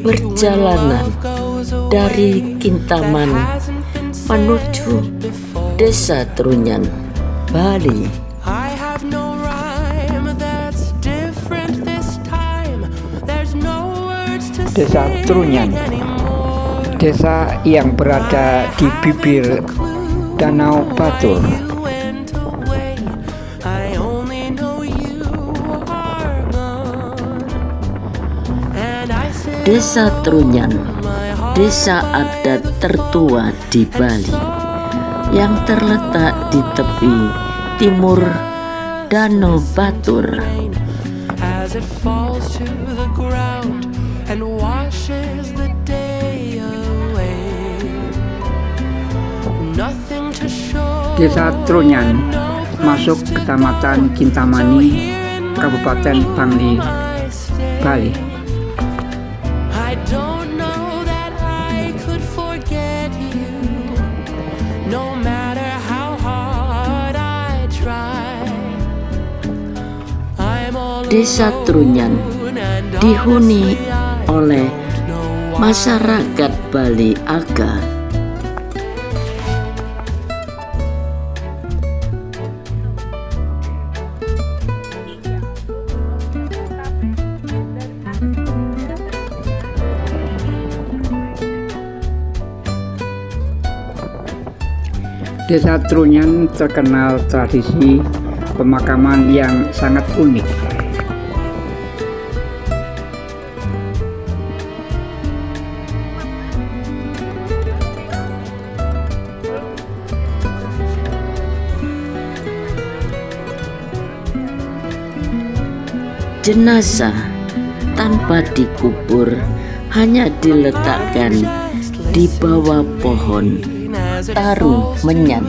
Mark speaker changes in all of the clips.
Speaker 1: Perjalanan dari Kintaman menuju Desa Trunyan, Bali.
Speaker 2: Desa Trunyan, desa yang berada di bibir Danau Batur.
Speaker 1: Desa Trunyan, desa adat tertua di Bali yang terletak di tepi timur Danau Batur.
Speaker 2: Desa Trunyan masuk Kecamatan Kintamani, Kabupaten Bangli, Bali.
Speaker 1: Desa Trunyan dihuni oleh masyarakat Bali Aga.
Speaker 2: Desa Trunyan terkenal tradisi pemakaman yang sangat unik.
Speaker 1: Jenazah tanpa dikubur hanya diletakkan di bawah pohon taru menyan.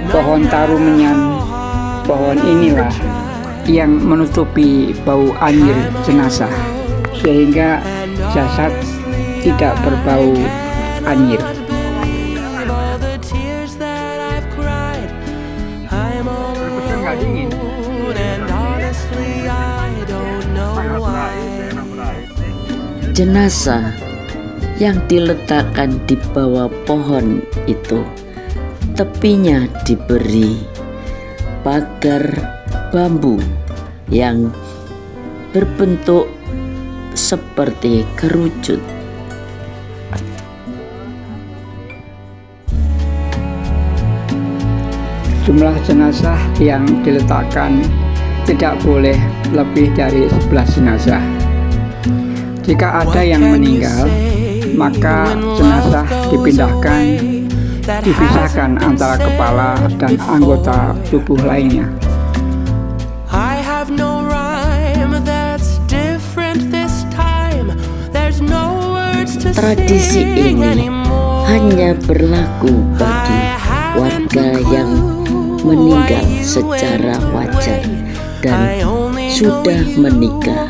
Speaker 2: Pohon taru menyan, pohon inilah yang menutupi bau anyir jenazah sehingga jasad tidak berbau anyir.
Speaker 1: Jenazah yang diletakkan di bawah pohon itu, tepinya diberi pagar bambu yang berbentuk seperti kerucut.
Speaker 2: Jumlah jenazah yang diletakkan tidak boleh lebih dari 11 jenazah. Jika ada yang meninggal, maka jenazah dipisahkan antara kepala dan anggota tubuh lainnya.
Speaker 1: Tradisi ini hanya berlaku bagi warga yang meninggal secara wajar dan sudah menikah.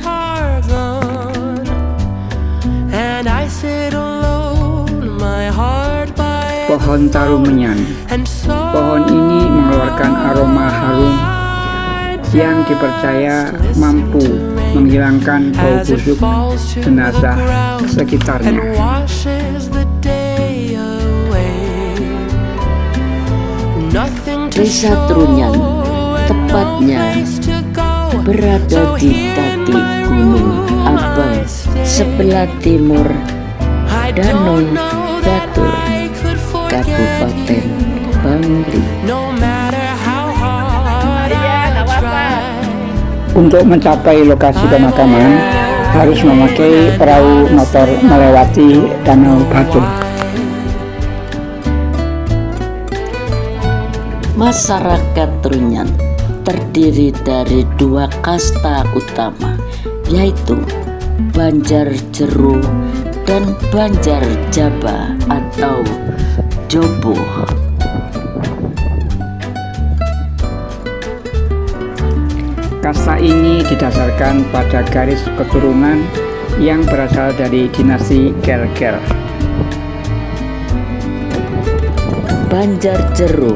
Speaker 2: Pohon taru menyan. Pohon ini mengeluarkan aroma harum yang dipercaya mampu menghilangkan bau busuk jenazah sekitarnya.
Speaker 1: Desa Trunyan tepatnya berada di kaki Gunung Abang sebelah timur Danau Batur, Kabupaten Bangli.
Speaker 2: Untuk mencapai lokasi pemakaman harus memakai perahu motor melewati Danau Batur.
Speaker 1: Masyarakat Trunyan terdiri dari dua kasta utama, yaitu Banjar Jero dan Banjar Jaba atau Jobo.
Speaker 2: Kasta ini didasarkan pada garis keturunan yang berasal dari dinasti Gelgel.
Speaker 1: Banjarjero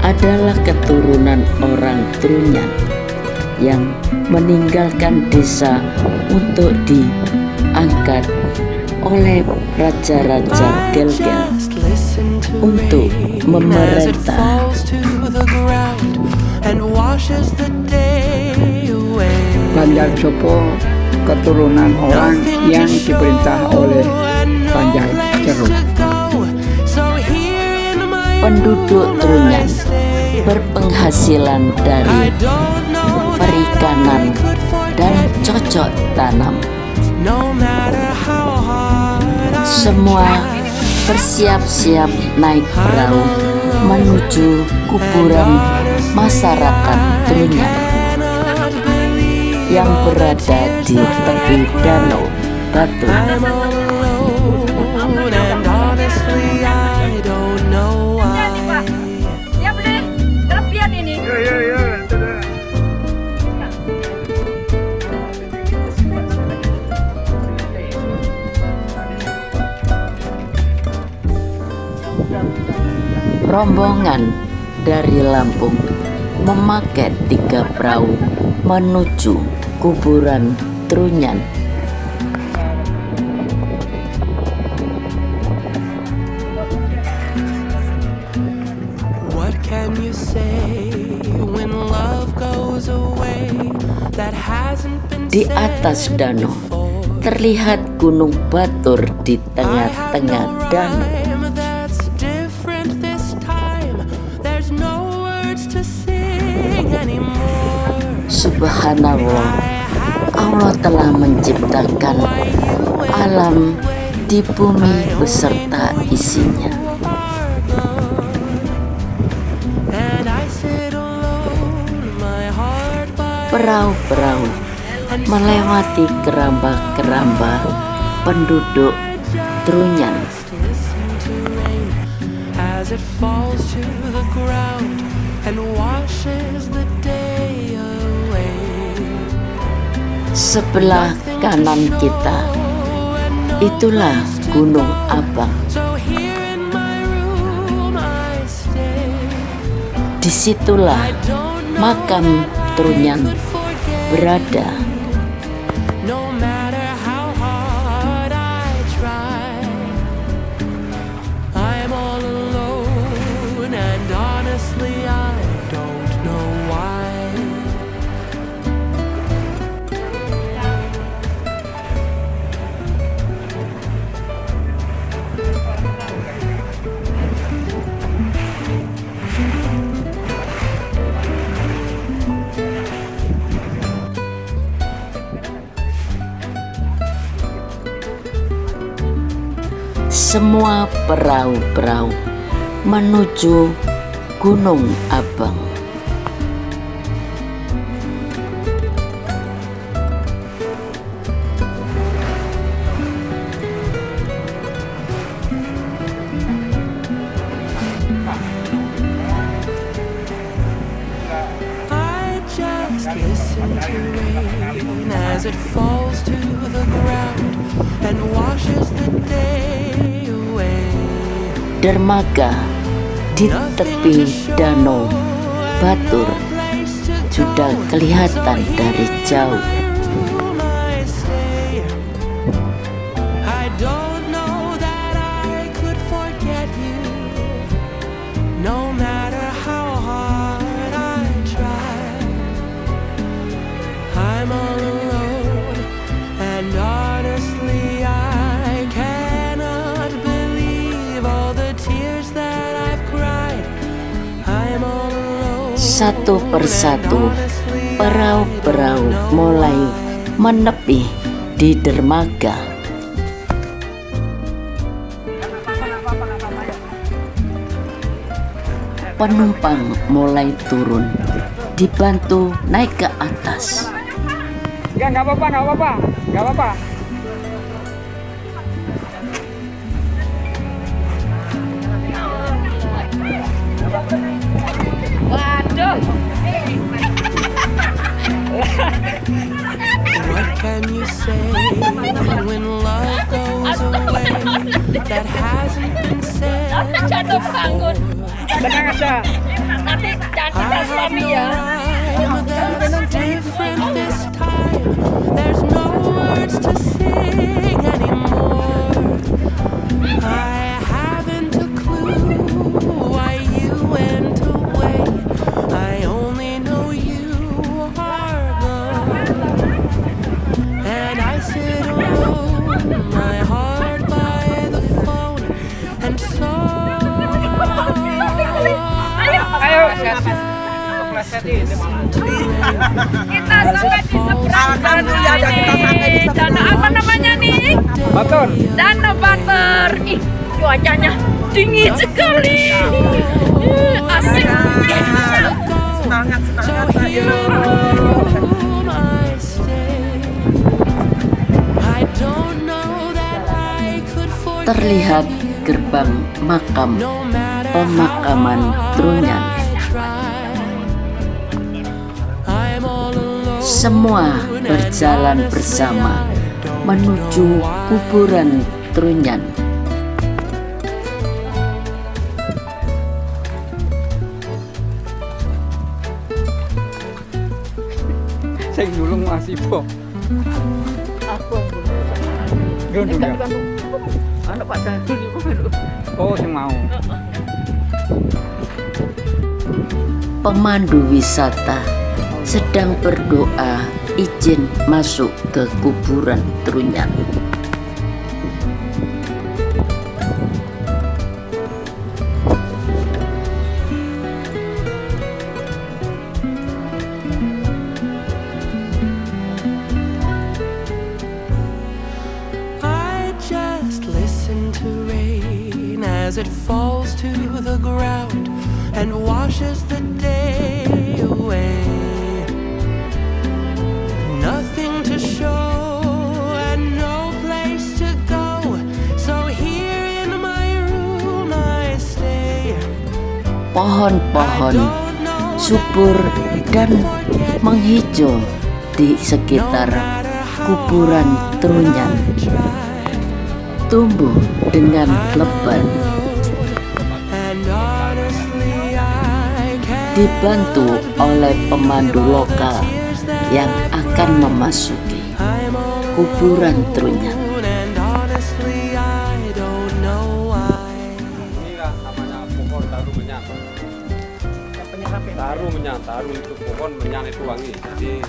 Speaker 1: adalah keturunan orang Trunyan yang meninggalkan desa untuk diangkat oleh raja-raja Gelgel untuk memerintah.
Speaker 2: Banjarjopo keturunan orang yang diperintah oleh Banjarjero.
Speaker 1: Penduduk Trunyan berpenghasilan dari perikanan dan cocok tanam. Semua bersiap-siap naik perahu menuju kuburan masyarakat Trunyan yang berada di tepi Danau Batu. Rombongan dari Lampung memakai 3 perahu menuju kuburan Trunyan.
Speaker 3: What can you say when love goes away that hasn't been
Speaker 1: Di atas danau terlihat Gunung Batur di tengah-tengah danau. Subhanallah, Allah telah menciptakan alam di bumi beserta isinya. Perahu-perahu melewati keramba-keramba penduduk Trunyan.
Speaker 3: As it falls to the ground and washes the day away.
Speaker 1: Sebelah kanan kita, itulah Gunung Abang.
Speaker 3: So here in my room I stay.
Speaker 1: Disitulah makam Trunyan berada.
Speaker 3: No matter how hard I try, I'm all alone, and honestly I don't know why.
Speaker 1: Semua perahu-perahu menuju Gunung Abang.
Speaker 3: I just listen to rain as it falls to the ground and washes the day away.
Speaker 1: Dermaga di tepi Danau Batur sudah kelihatan dari jauh.
Speaker 3: I don't know that I could forget you, no matter how hard I try. I'm all alone, and honestly I cannot believe all the tears that I've cried. I'm all alone.
Speaker 1: Satu persatu perahu-perahu mulai menepi di dermaga. Penumpang mulai turun, dibantu naik ke atas.
Speaker 2: Ya nggak apa-apa, nggak apa-apa, nggak apa-apa.
Speaker 4: Waduh.
Speaker 3: What can you say when love goes away? That hasn't been said before.
Speaker 2: Tenang aja.
Speaker 3: I have no rhyme that's different this time. There's no words to sing anymore. I haven't a clue why you went away. I only know you are gone. And I sit alone, my heart by the phone, and so
Speaker 4: Kita sampai di seberang danau apa namanya nih?
Speaker 2: Motor.
Speaker 4: Danau Bater. Ih, cuacanya dingin sekali. Asik.
Speaker 3: semangat
Speaker 1: Terlihat gerbang makam pemakaman Trunyan. Semua berjalan bersama menuju kuburan Trunyan.
Speaker 2: Saya dulu masih po.
Speaker 4: Aku
Speaker 2: Dulu ya.
Speaker 4: anak Pak Jadul itu belum.
Speaker 2: Oh, saya mau.
Speaker 1: Pemandu wisata sedang berdoa izin masuk ke kuburan Trunyan.
Speaker 3: I just listen to rain as it falls to the ground and washes the day away. Nothing to show and no place to go, so here in my room I stay.
Speaker 1: Pohon-pohon subur dan menghijau di sekitar kuburan Trunyan, tumbuh dengan lebat, dibantu oleh pemandu lokal yang akan memasuki kuburan Trunyan.
Speaker 5: Inilah namanya pohon taru menyan. Taru itu pohon menyan itu wangi. Jadi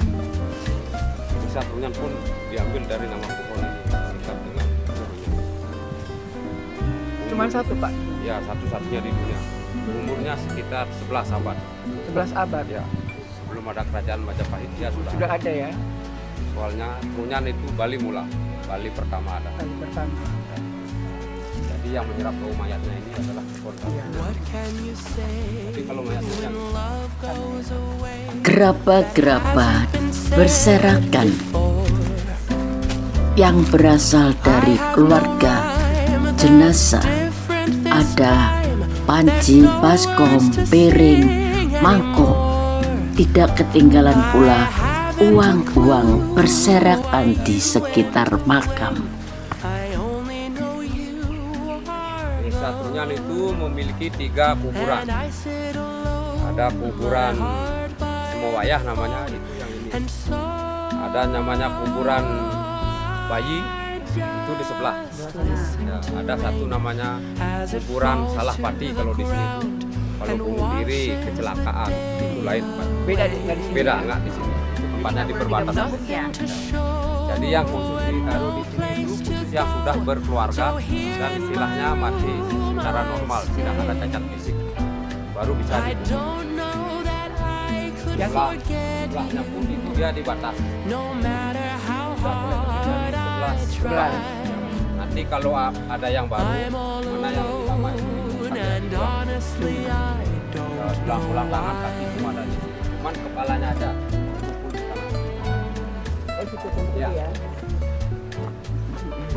Speaker 5: bisa Trunyan pun diambil dari nama pohon ini, singkat dengan Trunyan.
Speaker 2: Cuma satu, Pak.
Speaker 5: Ya, satu-satunya di dunia. Umurnya sekitar 11 abad.
Speaker 2: 11 abad.
Speaker 5: Ya, sebelum ada kerajaan Majapahit dia sudah
Speaker 2: ada ya.
Speaker 5: Soalnya Trunyan itu Bali mula, Bali pertama ada.
Speaker 2: Kali pertama.
Speaker 5: Jadi yang menyerap bau mayatnya ini adalah pohon taru. Tapi kalau mayatnya yang
Speaker 1: Gerabah-gerabah berserakan yang berasal dari keluarga jenazah. Ada panci, baskom, piring, mangkok. Tidak ketinggalan pula uang-uang berserakan di sekitar makam.
Speaker 5: Desa Trunyan itu memiliki 3 kuburan. Ada kuburan Semowayah namanya, itu yang ini. Ada namanya kuburan Bayi, itu di sebelah. Ya, ada satu namanya kuburan Salahpati kalau di sini. Kalau bunuh diri kecelakaan itu lain tempat.
Speaker 2: Beda nggak di sini.
Speaker 5: Beda nggak di sini. Itu tempatnya di perbatasan. Jadi yang khusus ditaruh di sini itu khusus yang sudah berkeluarga dan istilahnya mati secara normal, tidak ada cacat fisik, baru bisa dibunuh. Sebelahnya pun itu dia dibatas. Sebelah. Nanti kalau ada yang baru, mana yang lebih lama itu tulang tangan kaki semua ada di sini. Cuman kepalanya aja. Ya.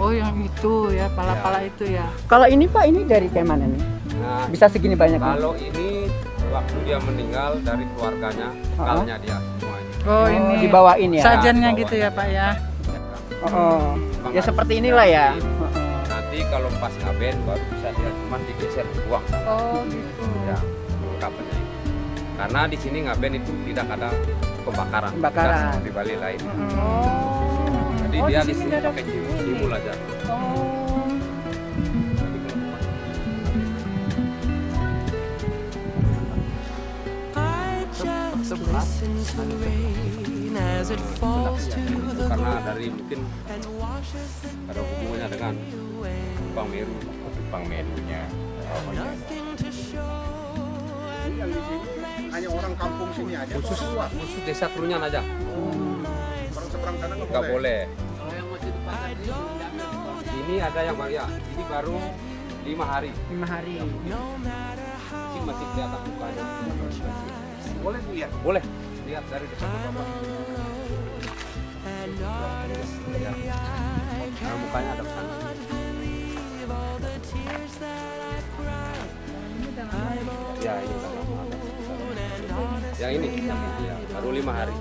Speaker 4: Oh, yang itu ya, pala-pala itu ya.
Speaker 2: Kalau ini, Pak, ini dari kayak mana nih?
Speaker 5: Nah,
Speaker 2: Bisa segini banyak.
Speaker 5: kalau ini waktu dia meninggal dari keluarganya, bekalnya dia semua ini.
Speaker 4: Oh, ini
Speaker 2: dibawain ya.
Speaker 4: sajennya gitu ya Pak ya.
Speaker 2: Oh, ya seperti inilah ya.
Speaker 5: Nanti kalau pas ngaben baru bisa dia cuma digeser buang.
Speaker 4: Oh gitu.
Speaker 5: Ya, kapannya itu. Karena di sini ngaben itu tidak ada pembakaran.
Speaker 2: Pembakaran.
Speaker 5: Tidak seperti Bali lain.
Speaker 4: Oh.
Speaker 5: Jadi
Speaker 4: Oh,
Speaker 5: dia
Speaker 4: di
Speaker 5: di
Speaker 4: sini
Speaker 5: sini
Speaker 4: nggak ada
Speaker 5: pakai simul aja.
Speaker 4: Oh.
Speaker 3: I just listen to rain as it falls to the
Speaker 5: Karena
Speaker 3: ground
Speaker 5: dari mungkin
Speaker 3: and washes the
Speaker 5: ada hubungannya dengan Bang Meru.
Speaker 6: Bang Merunya.
Speaker 3: nothing to show and no place
Speaker 7: Hanya orang kampung sini aja.
Speaker 5: Khusus desa Trunyan aja.
Speaker 7: Orang seberang sana
Speaker 5: Nggak boleh. Ini ada yang ya, ini baru 5 hari.
Speaker 2: 5 hari.
Speaker 5: Ini masih kelihatan mukanya.
Speaker 7: Boleh lihat.
Speaker 5: Boleh lihat dari dekat bapak. Ya. Nah, mukanya ada sana. Ya ini yang ini ya, baru 5 hari.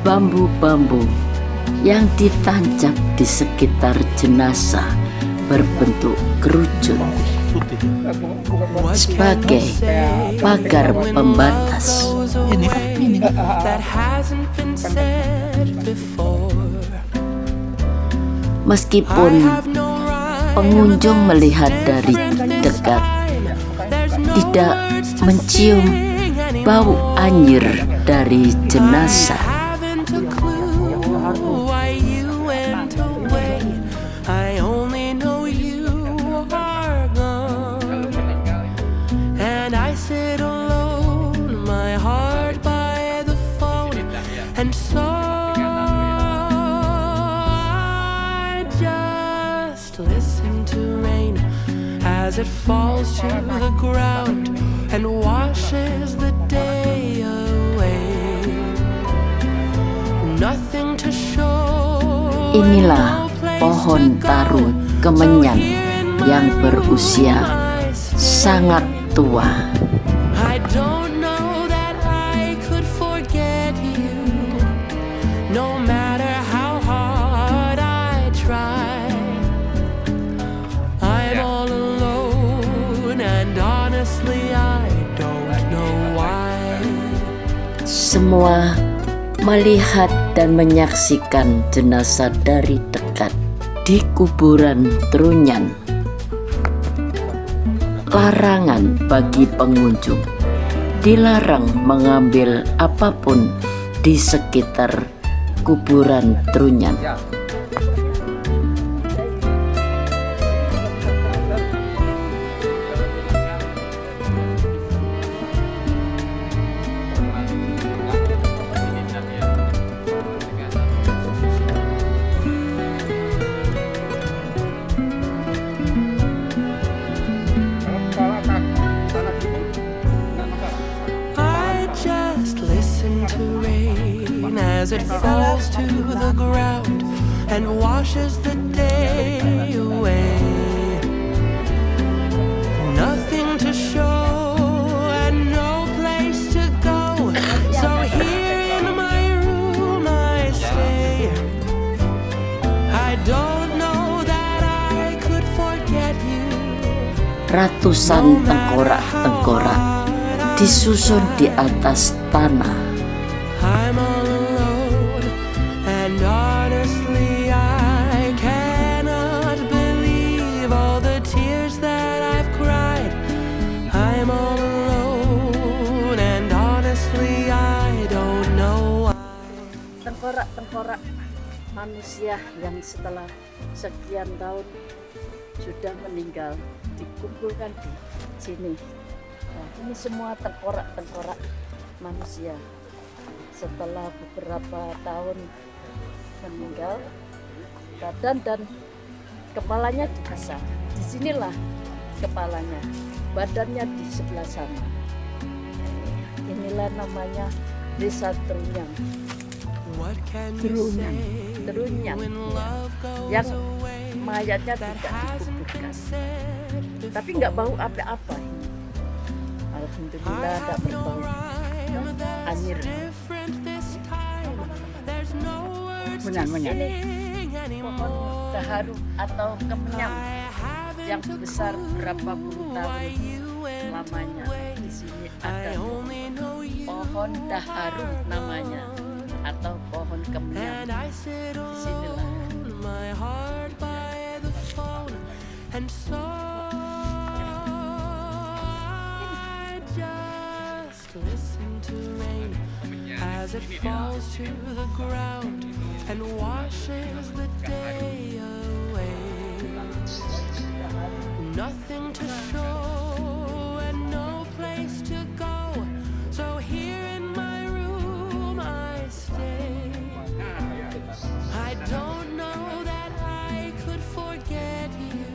Speaker 1: Bambu-bambu yang ditancap di sekitar jenazah berbentuk kerucut sebagai pagar pembatas.
Speaker 3: that hasn't been said before.
Speaker 1: Meskipun pengunjung melihat dari dekat, tidak mencium bau anyir dari jenazah.
Speaker 3: Haven't a clue why you went away. I only know you are gone, and I sit alone, my heart by the phone, and so I just listen to rain as it falls to the ground and washes the day away. Nothing to show.
Speaker 1: Inilah pohon taru kemenyan yang berusia sangat tua.
Speaker 3: I don't know that I could forget you, no matter how hard I try. I'm all alone, and honestly, I don't know why.
Speaker 1: Semua melihat dan menyaksikan jenazah dari dekat di kuburan Trunyan. Larangan bagi pengunjung, dilarang mengambil apapun di sekitar kuburan Trunyan.
Speaker 5: Ya.
Speaker 3: I just listen to rain as it falls to the ground and washes the day away. Nothing to show and no place to go, so here in my room I stay. I don't know that I could forget you.
Speaker 1: Ratusan tengkorak-tengkorak disusun di atas tanah.
Speaker 3: I'm all alone, and honestly, I cannot believe all the tears that I've cried. I'm all alone, and honestly, I don't know why.
Speaker 8: Tengkorak-tengkorak manusia yang setelah sekian tahun sudah meninggal dikumpulkan di sini. Nah, ini semua tengkorak-tengkorak manusia setelah beberapa tahun meninggal, badan dan kepalanya dipisah. Disinilah kepalanya. badannya di sebelah sana. Inilah namanya Desa Trunyan. Trunyan yang mayatnya tidak dikuburkan, tapi nggak bau apa-apa. Alhamdulillah tidak berbau anyir. Ini pohon daharu atau kemenyang yang besar berapa puluh tahun lamanya. Di sini ada pohon daharu namanya atau pohon kemenyang. Disinilah.
Speaker 3: And so I just listen to rain as it falls to the ground and washes the day away. Nothing to show and no place to go, so here in my room I stay. I don't know that I could forget you,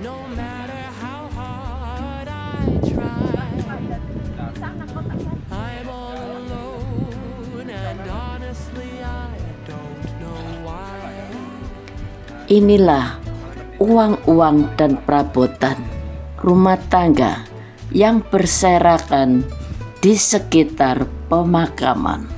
Speaker 3: no matter how hard I try. I'm all alone and honestly I don't know why.
Speaker 1: Inilah uang-uang dan perabotan rumah tangga yang berserakan di sekitar pemakaman.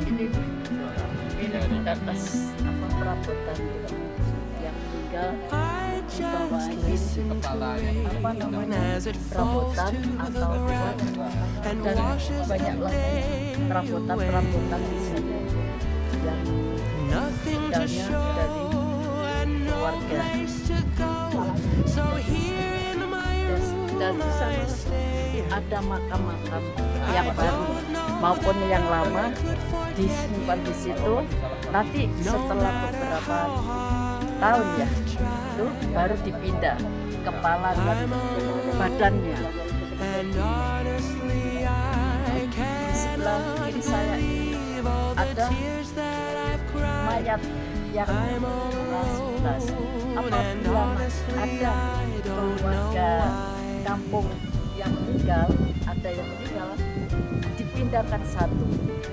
Speaker 8: Ini di atas apa perabotan yang meninggal dibawain apa namanya perabotan atau buat dan banyak lagi perabotan di sini yang tinggalnya dari keluarga. Dan di sana ada makam-makam yang baru maupun yang lama disimpan di situ. Nanti setelah beberapa tahun ya, itu baru dipindah kepala dan badannya. Di sebelah kiri saya ada mayat yang belas-belas. Apabila ada keluarga kampung yang meninggal, ada yang meninggal, dipindahkan satu,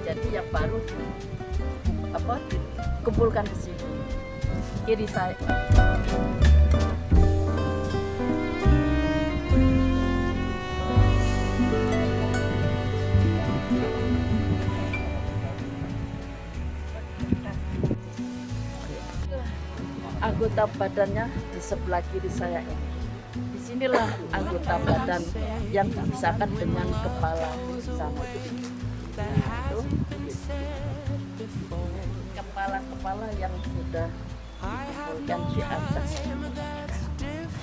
Speaker 8: jadi yang baru dikumpulkan di sini. Kiri saya. Anggota badannya di sebelah kiri saya ini. Disinilah anggota badan yang dipisahkan dengan kepala sama itu. Kepala-kepala yang sudah dikumpulkan di atas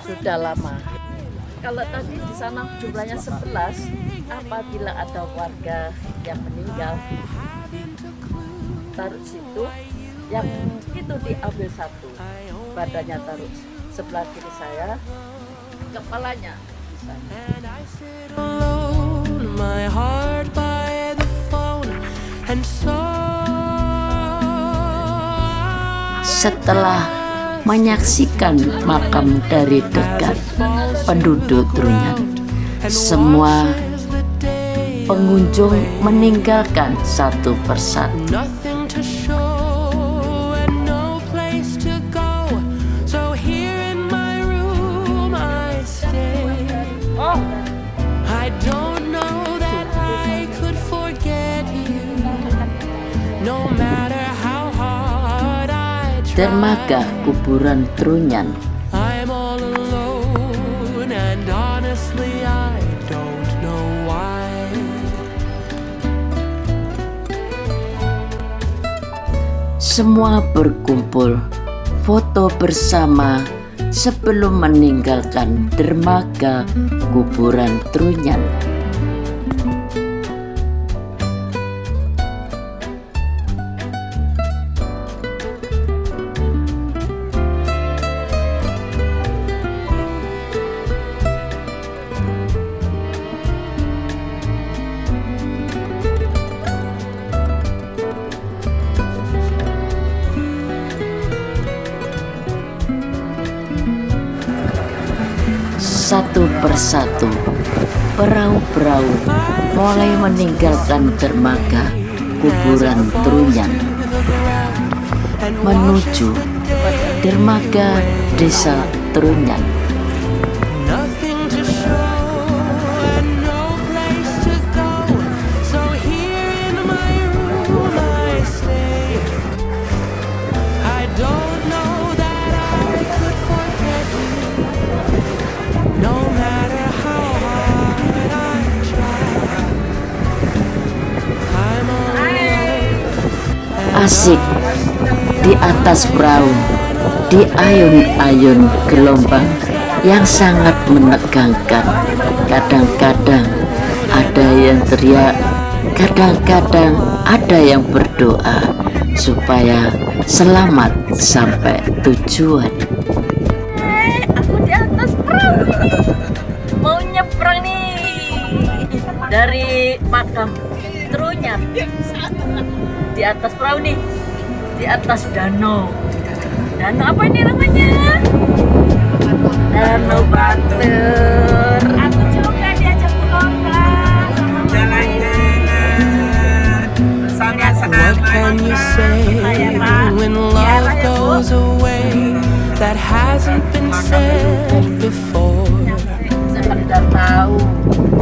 Speaker 8: sudah lama. Kalau tadi di sana jumlahnya 11, apabila ada warga yang meninggal taruh situ, yang itu diambil satu, badannya taruh sebelah kiri saya, kepalanya di sana.
Speaker 3: My heart by the phone and so
Speaker 1: Setelah menyaksikan makam dari dekat penduduk Trunyan, semua pengunjung meninggalkan satu persatu.
Speaker 3: nothing to show and no place to go, so here in my room I stay. I don't know that I could forget you, no matter how hard I try.
Speaker 1: Dermaga kuburan Trunyan.
Speaker 3: I'm all alone and honestly I don't know why.
Speaker 1: Semua berkumpul foto bersama sebelum meninggalkan dermaga kuburan Trunyan. satu persatu perahu-perahu mulai meninggalkan dermaga kuburan Trunyan menuju dermaga desa Trunyan.
Speaker 3: Nothing to show and no place to go. So here in my room I stay. I don't know that I could forget you, no matter how hard I try. I'm alone.
Speaker 1: Asik di atas perahu, di ayun-ayun gelombang yang sangat menegangkan. Kadang-kadang ada yang teriak, kadang-kadang ada yang berdoa supaya selamat sampai tujuan.
Speaker 8: Aku di atas perahu ini, mau nyebrang nih dari makam Trunyan. Di atas perahu nih, di atas danau. Danau apa ini namanya? Danau Batur. Aku juga diajak pulang jalan-jalan.
Speaker 3: What can you say when love goes away that hasn't been said before?
Speaker 8: Sekedar tahu.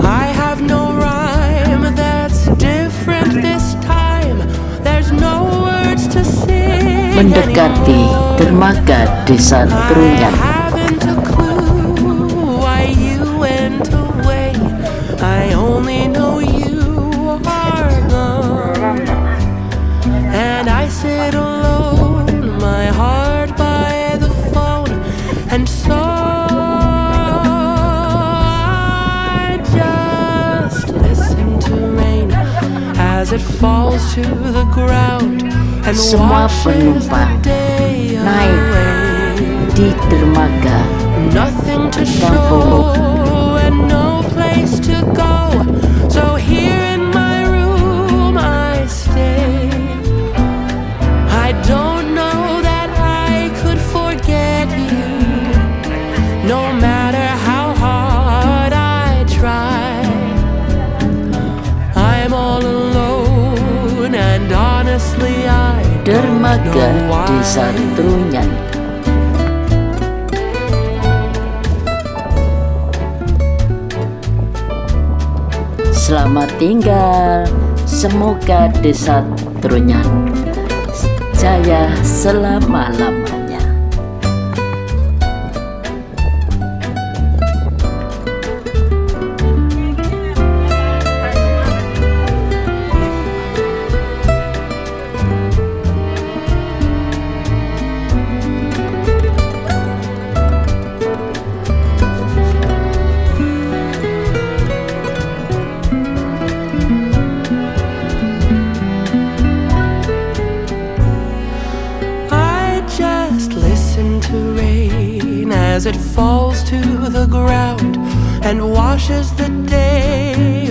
Speaker 3: I have no rhyme that's different this time. There's no words to sing.
Speaker 1: Mendekati dermaga desa Trunyan.
Speaker 3: I haven't a clue why you went away. I only know you are gone. And I sit alone, my heart by the phone. And so I just listen to rain as it falls to the ground and
Speaker 1: Semua
Speaker 3: washes the
Speaker 1: penumpang
Speaker 3: day
Speaker 1: naik
Speaker 3: away.
Speaker 1: di dermaga
Speaker 3: Nothing to
Speaker 1: Kampung.
Speaker 3: show and no place to go. So here in my room I stay. I don't know that I could forget you, no matter how hard I try. I'm all alone and honestly I
Speaker 1: dermaga desa Trunyan. Selamat tinggal, semoga desa Trunyan jaya selama-lamanya.
Speaker 3: As it falls to the ground and washes the day